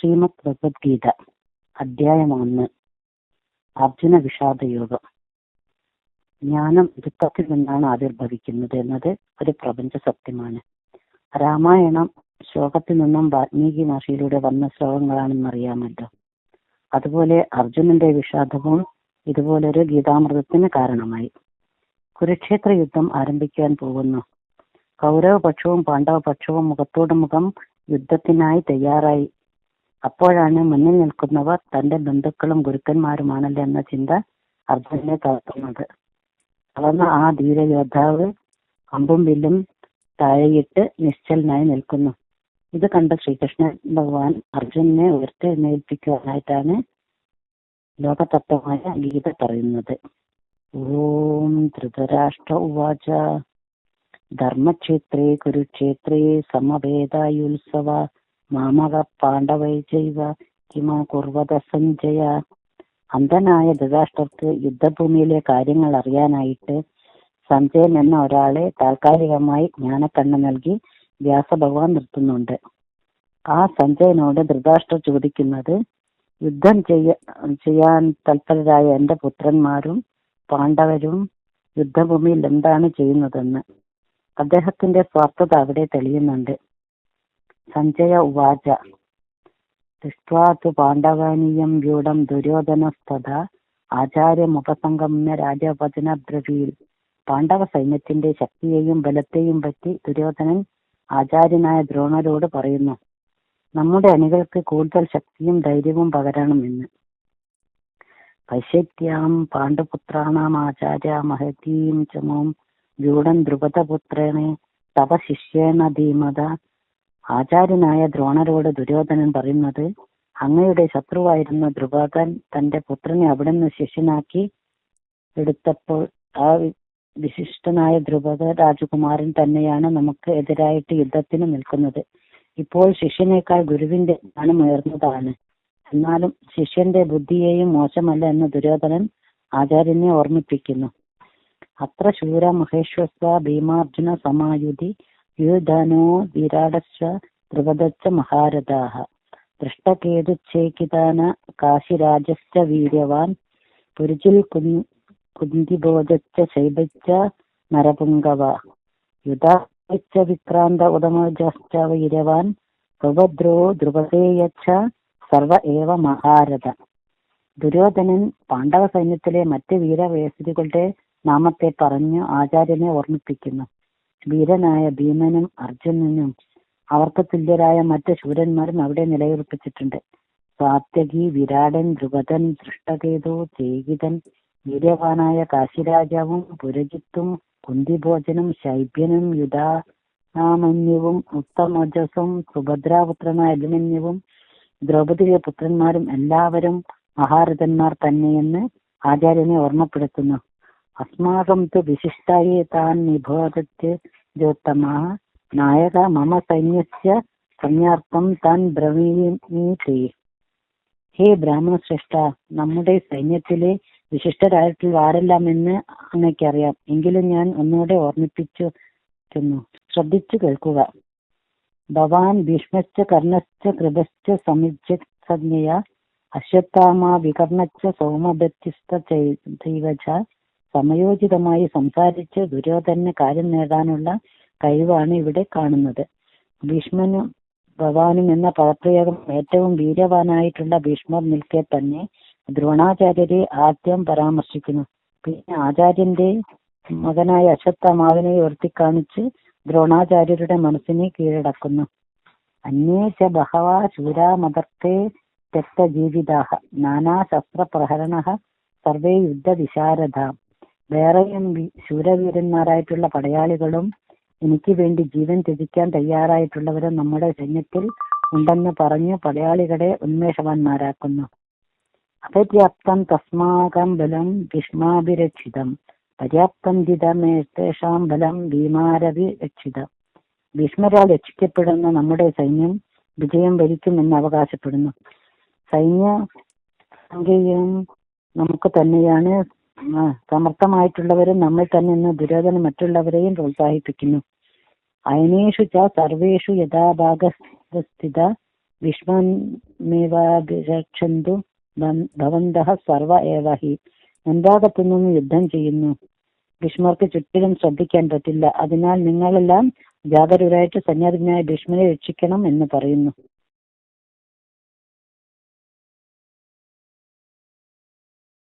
ശ്രീമദ് ഭഗവത്ഗീത അധ്യായം 1. അർജുന വിഷാദയോഗം. ജ്ഞാനം ദുഃഖത്തിൽ നിന്നാണ് ആവിർഭവിക്കുന്നത് എന്നത് ഒരു പ്രപഞ്ച സത്യമാണ്. രാമായണം ശ്ലോകത്തിൽ നിന്നും വാൽമീകി ഭാഷയിലൂടെ വന്ന ശ്ലോകങ്ങളാണെന്നറിയാമല്ലോ. അതുപോലെ അർജുനന്റെ വിഷാദവും ഇതുപോലൊരു ഗീതാമൃതത്തിന് കാരണമായി. കുരുക്ഷേത്ര യുദ്ധം ആരംഭിക്കാൻ പോകുന്നു. കൗരവപക്ഷവും പാണ്ഡവപക്ഷവും മുഖത്തോട് മുഖം യുദ്ധത്തിനായി തയ്യാറായി. അപ്പോഴാണ് മുന്നിൽ നിൽക്കുന്നവർ തന്റെ ബന്ധുക്കളും ഗുരുക്കന്മാരുമാണല്ലോ എന്ന ചിന്ത അർജുനനെ തളർത്തുന്നത്. തളർന്ന ആ ധീരയോദ്ധാവ് അമ്പും വില്ലും താഴെയിട്ട് നിശ്ചലനായി നിൽക്കുന്നു. ഇത് കണ്ട ശ്രീകൃഷ്ണൻ ഭഗവാൻ അർജുനനെ ഉയർത്തെഴുന്നേൽപ്പിക്കുവാനായിട്ടാണ് ലോകതത്വമായ ഗീത പറയുന്നത്. ഓം ധൃതരാഷ്ട്ര ഉവാച ധർമ്മക്ഷേത്രേ കുരുക്ഷേത്രേ സമവേദായുത്സവ മാമക പാണ്ഡവൈ ചൈവ കിമ കുർവത സഞ്ജയ. അന്ധനായ ധൃതരാഷ്ട്രർക്ക് യുദ്ധഭൂമിയിലെ കാര്യങ്ങൾ അറിയാനായിട്ട് സഞ്ജയൻ എന്ന ഒരാളെ താൽക്കാലികമായി ജ്ഞാനക്കണ്ണ് നൽകി വ്യാസഭഗവാൻ നിർത്തുന്നുണ്ട്. ആ സഞ്ജയനോട് ധൃതരാഷ്ട്രർ ചോദിക്കുന്നത്, യുദ്ധം ചെയ്യാൻ തൽപരരായ എന്റെ പുത്രന്മാരും പാണ്ഡവരും യുദ്ധഭൂമിയിൽ എന്താണ് ചെയ്യുന്നതെന്ന്. അദ്ദേഹത്തിന്റെ സ്വാർത്ഥത അവിടെ തെളിയുന്നുണ്ട്. സഞ്ജയ ഉവാച ദൃഷ്ട്വാ തു പാണ്ഡവാനീയം വ്യൂഢം ദുര്യോധനസ്തഥ ആചാര്യമുപസംഗമ്യ രാജവചന ബ്രവീൽ. പാണ്ഡവ സൈന്യത്തിന്റെ ശക്തിയെയും ബലത്തെയും പറ്റി ദുര്യോധനൻ ആചാര്യനായ ദ്രോണരോട് പറയുന്നു, നമ്മുടെ അണികൾക്ക് കൂടുതൽ ശക്തിയും ധൈര്യവും പകരണമെന്ന്. പശ്യത്യാം പാണ്ഡുപുത്രാണാം ആചാര്യ മഹതീം ചമോം വ്യൂഢം ദ്രുപദപുത്രേണേ തപ ശിഷ്യേണ ധീമത. ആചാര്യനായ ദ്രോണരോട് ദുര്യോധനൻ പറയുന്നത്, അങ്ങയുടെ ശത്രുവായിരുന്ന ദ്രുപദൻ തന്റെ പുത്രനെ അവിടുന്ന് ശിഷ്യനാക്കി എടുത്തപ്പോൾ ആ വിശിഷ്ടനായ ദ്രുപദ രാജകുമാരൻ തന്നെയാണ് നമുക്ക് എതിരായിട്ട് യുദ്ധത്തിന് നിൽക്കുന്നത്. ഇപ്പോൾ ശിഷ്യനേക്കാൾ ഗുരുവിന്റെ ജ്ഞാനം ഉയർന്നതാണ്. എന്നാലും ശിഷ്യന്റെ ബുദ്ധിയെയും മോശമല്ല എന്ന് ദുര്യോധനൻ ആചാര്യനെ ഓർമ്മിപ്പിക്കുന്നു. അത്ര ശൂര മഹേശ്വസ്വ ഭീമാർജുന സമായുധി യുധാനോ വിരാടശ്ച ദ്രുപദശ്ച മഹാരഥാഃ ദൃഷ്ടകേതുച്ഛേകിതാന കാശിരാജശ്ച വീര്യവാൻ പുരുജിൽ കുന്തിഭോജശ്ച ശൈബശ്ച നരപുംഗവ യുധാശ്ച വിക്രാന്ത ഉദമജശ്ച വീര്യവാൻ സുഭദ്രോ ദ്രുപദേയച്ഛ സർവ ഏവ മഹാരഥ. ദുര്യോധനൻ പാണ്ഡവ സൈന്യത്തിലെ മറ്റ് വീരവേസരികളുടെ നാമത്തെ പറഞ്ഞു ആചാര്യനെ ഓർമ്മിപ്പിക്കുന്നു. വീരനായ ഭീമനും അർജുനനും അവർക്ക് തുല്യരായ മറ്റ് ശൂരന്മാരും അവിടെ നിലയുറപ്പിച്ചിട്ടുണ്ട്. സാത്യകി, വിരാടൻ, ദ്രുപദൻ, ദൃഷ്ടകേതു, ചേകിതൻ, വീര്യവാനായ കാശിരാജാവും പുരജിത്തും കുന്തിഭോജനും ശൈബ്യനും യുധാമന്യുവും ഉത്തമജസും സുഭദ്രാപുത്രനായ അഭിമന്യുവും ദ്രൗപദിയുടെ പുത്രന്മാരും എല്ലാവരും മഹാരഥന്മാർ തന്നെയെന്ന് ആചാര്യനെ ഓർമ്മപ്പെടുത്തുന്നു. അസ്മാകം തു വിശിഷ്ടായേ താൻ നിബോധത്തെ ജ്യോത്തമാ നായക മമ സൈന്യസ്യ സംജ്ഞാർത്ഥം താൻ ബ്രവീമീതി. ഹേ ബ്രാഹ്മണ ശ്രേഷ്ഠ, നമ്മുടെ സൈന്യത്തിലെ വിശിഷ്ടരായിട്ടുള്ള ആരെല്ലാമെന്ന് അങ്ങയ്ക്കറിയാം. എങ്കിലും ഞാൻ ഒന്നുകൂടെ ഓർമ്മിപ്പിച്ചിരുന്നു, ശ്രദ്ധിച്ചു കേൾക്കുക. ഭവാൻ ഭീഷ്മശ്ച കർണശ്ച കൃപശ്ച സമിജ്ഞയ അശ്വത്ഥാമ വികർണശ്ച സൗമഭത്യസ്ത ചൈവച. സമയോചിതമായി സംസാരിച്ച് ദുര്യോധനന് കാര്യം നേടാനുള്ള കഴിവാണ് ഇവിടെ കാണുന്നത്. ഭീഷ്മനും ഭവാനും എന്ന പദപ്രയോഗം ഏറ്റവും വീര്യവാനായിട്ടുള്ള ഭീഷ്മർ നിൽക്കെ തന്നെ ദ്രോണാചാര്യരെ ആദ്യം പരാമർശിക്കുന്നു. പിന്നെ ആചാര്യന്റെ മകനായ അശ്വത്ഥാമാവിനെ ഉയർത്തിക്കാണിച്ച് ദ്രോണാചാര്യരുടെ മനസ്സിനെ കീഴടക്കുന്നു. അന്യേച ബഹവാ ശൂരാമദർത്തേ തെക്തജീവിതാഃ നാനാശസ്ത്രപ്രഹരണഃ സർവേ യുദ്ധവിശാരദ. വേറെയും ശൂരവീരന്മാരായിട്ടുള്ള പടയാളികളും എനിക്ക് വേണ്ടി ജീവൻ ത്യജിക്കാൻ തയ്യാറായിട്ടുള്ളവരും നമ്മുടെ സൈന്യത്തിൽ ഉണ്ടെന്ന് പറഞ്ഞ് പടയാളികളെ ഉന്മേഷവാന്മാരാക്കുന്നു. അപര്യാപ്തം തസ്മാകം ബലം ഭീഷ്മാഭിരക്ഷിതം പര്യാപ്തം ജിതമേഷാം ബലം ഭീമാരഭിരക്ഷിതം. ഭീഷ്മരാൽ രക്ഷിക്കപ്പെടുന്ന നമ്മുടെ സൈന്യം വിജയം വരിക്കുമെന്ന് അവകാശപ്പെടുന്നു. സൈന്യ സംഖ്യയും നമുക്ക് തന്നെയാണ് സമർത്ഥമായിട്ടുള്ളവരും നമ്മൾ തന്നെ എന്ന് ദുര്യോധന മറ്റുള്ളവരെയും പ്രോത്സാഹിപ്പിക്കുന്നു. അയനേഷു ച സർവേഷു യഥാഭാഗസ്ഥിത ഭീഷ്മമേവാഭിരക്ഷന്തു ഭവന്തഃ സർവ ഏവ ഹി. മുൻഭാഗത്തുനിന്ന് യുദ്ധം ചെയ്യുന്നു. ഭീഷ്മർക്ക് ചുറ്റിലും ശ്രദ്ധിക്കാൻ പറ്റില്ല. അതിനാൽ നിങ്ങളെല്ലാം ജാഗരൂകരായിട്ട് സന്യാസിനായ ഭീഷ്മരെ രക്ഷിക്കണം എന്ന് പറയുന്നു.